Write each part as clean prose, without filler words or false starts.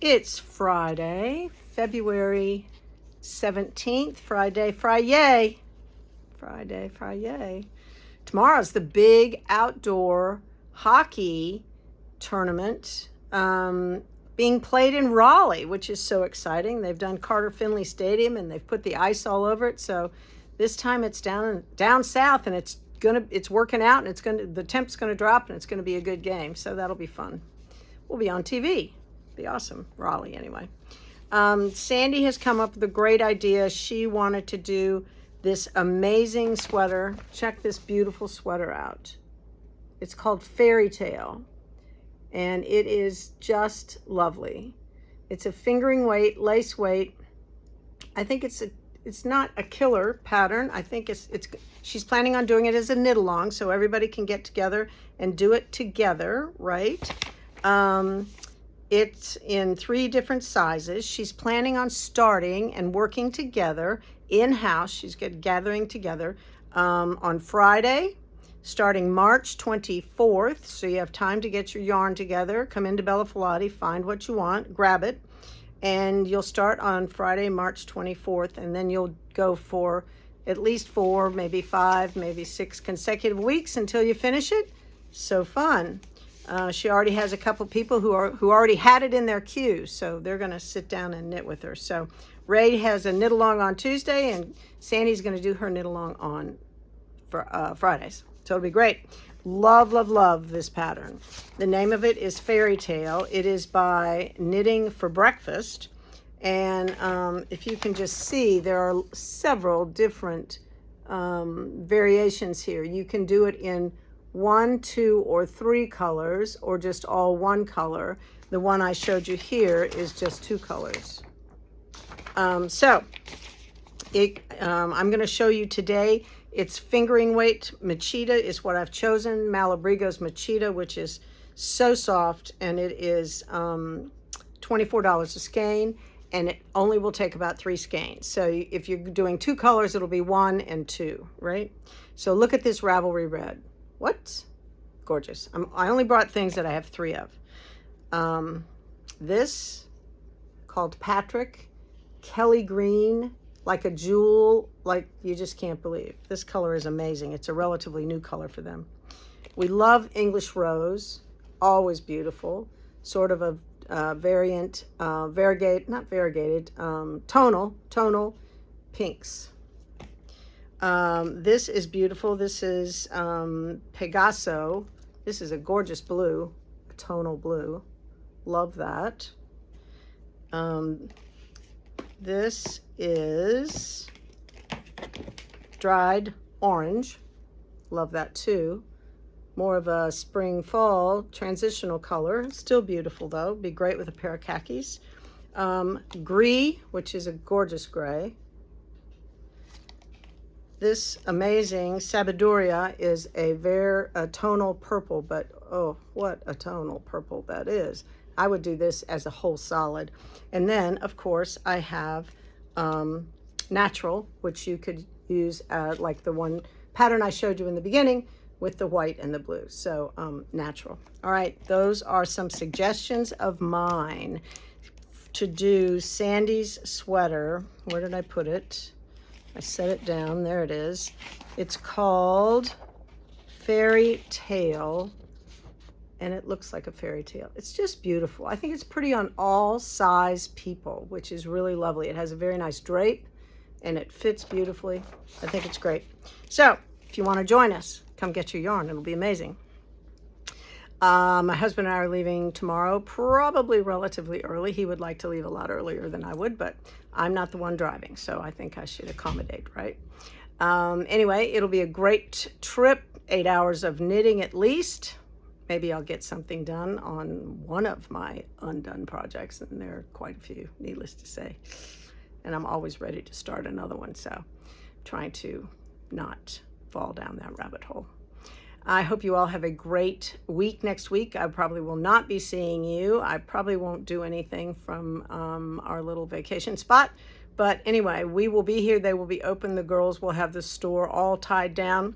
It's Friday, February 17th, Friday. Tomorrow's the big outdoor hockey tournament being played in Raleigh, which is so exciting. They've done Carter Finley Stadium and they've put the ice all over it. So this time it's down south, and it's working out, and the temp's gonna drop, and it's gonna be a good game. So that'll be fun. We'll be on TV. Be awesome. Raleigh, anyway. Sandy has come up with a great idea. She wanted to do this amazing sweater. Check this beautiful sweater out. It's called Fairy Tale, and it is just lovely. It's a fingering weight, lace weight. I think it's not a killer pattern. I think she's planning on doing it as a knit along, so everybody can get together and do it together, right? It's in 3 different sizes. She's planning on starting and working together in-house. She's gathering together on Friday, starting March 24th. So you have time to get your yarn together. Come into Bella Filati, find what you want, grab it, and you'll start on Friday, March 24th, and then you'll go for at least 4, maybe 5, maybe 6 consecutive weeks until you finish it. So fun. She already has a couple people who already had it in their queue, so they're going to sit down and knit with her. So Ray has a knit along on Tuesday, and Sandy's going to do her knit along on Fridays. So it'll be great. Love, love, love this pattern. The name of it is Fairy Tale. It is by Knitting for Breakfast, and if you can just see, there are several different variations here. You can do it in 1, 2, or 3 colors, or just all 1 color. The one I showed you here is just 2 colors. I'm going to show you today. It's fingering weight Machida is what I've chosen. Malabrigo's Machida, which is so soft, and it is $24 a skein, and it only will take about 3 skeins. So if you're doing 2 colors, it'll be 1 and 2, right? So look at this Ravelry Red. What? Gorgeous. I only brought things that I have 3 of. This, called Patrick, Kelly Green, like a jewel, like you just can't believe. This color is amazing. It's a relatively new color for them. We love English Rose, always beautiful. Sort of a variant, tonal pinks. This is beautiful. This is Pegaso. This is a gorgeous blue, a tonal blue. Love that. This is dried orange. Love that too. More of a spring fall transitional color. Still beautiful though. Be great with a pair of khakis. Gris, which is a gorgeous gray. This amazing Sabiduria is a tonal purple, but oh, what a tonal purple that is. I would do this as a whole solid. And then, of course, I have Natural, which you could use like the one pattern I showed you in the beginning with the white and the blue. So Natural. All right, those are some suggestions of mine to do Sandy's sweater. Where did I put it? I set it down. There it is. It's called Fairy Tale, and it looks like a fairy tale. It's just beautiful. I think it's pretty on all size people, which is really lovely. It has a very nice drape, and it fits beautifully. I think it's great. So if you want to join us, come get your yarn. It'll be amazing. My husband and I are leaving tomorrow, probably relatively early. He would like to leave a lot earlier than I would, but I'm not the one driving, so I think I should accommodate, right? Anyway, it'll be a great trip, 8 hours of knitting at least. Maybe I'll get something done on one of my undone projects, and there are quite a few, needless to say. And I'm always ready to start another one, so I'm trying to not fall down that rabbit hole. I hope you all have a great week next week. I probably will not be seeing you. I probably won't do anything from our little vacation spot. But anyway, we will be here. They will be open. The girls will have the store all tied down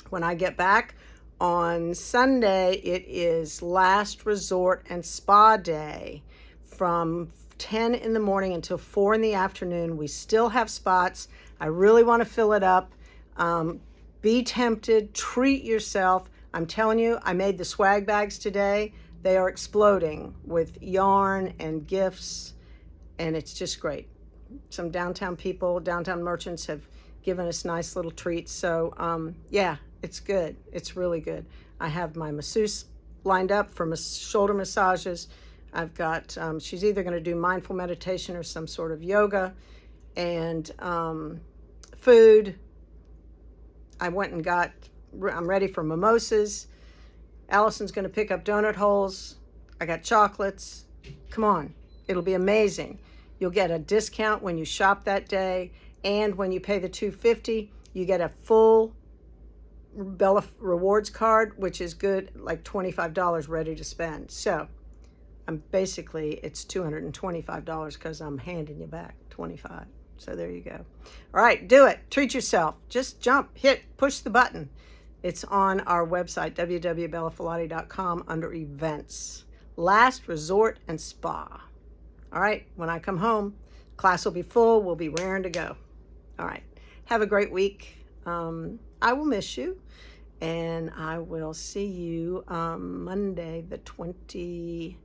when I get back. On Sunday, it is last resort and spa day from 10 in the morning until 4 in the afternoon. We still have spots. I really want to fill it up. Be tempted, treat yourself. I'm telling you, I made the swag bags today. They are exploding with yarn and gifts, and it's just great. Some downtown people, downtown merchants have given us nice little treats. So yeah, it's good. It's really good. I have my masseuse lined up for shoulder massages. I've got, she's either going to do mindful meditation or some sort of yoga, and food. I went and I'm ready for mimosas. Allison's going to pick up donut holes. I got chocolates. Come on. It'll be amazing. You'll get a discount when you shop that day. And when you pay the $250, you get a full Bella Rewards card, which is good, like $25 ready to spend. So it's $225 because I'm handing you back $25. So there you go. All right, do it. Treat yourself. Just jump, push the button. It's on our website, www.bellafilati.com, under events. Last Resort and Spa. All right, when I come home, class will be full. We'll be raring to go. All right, have a great week. I will miss you, and I will see you Monday the 27th.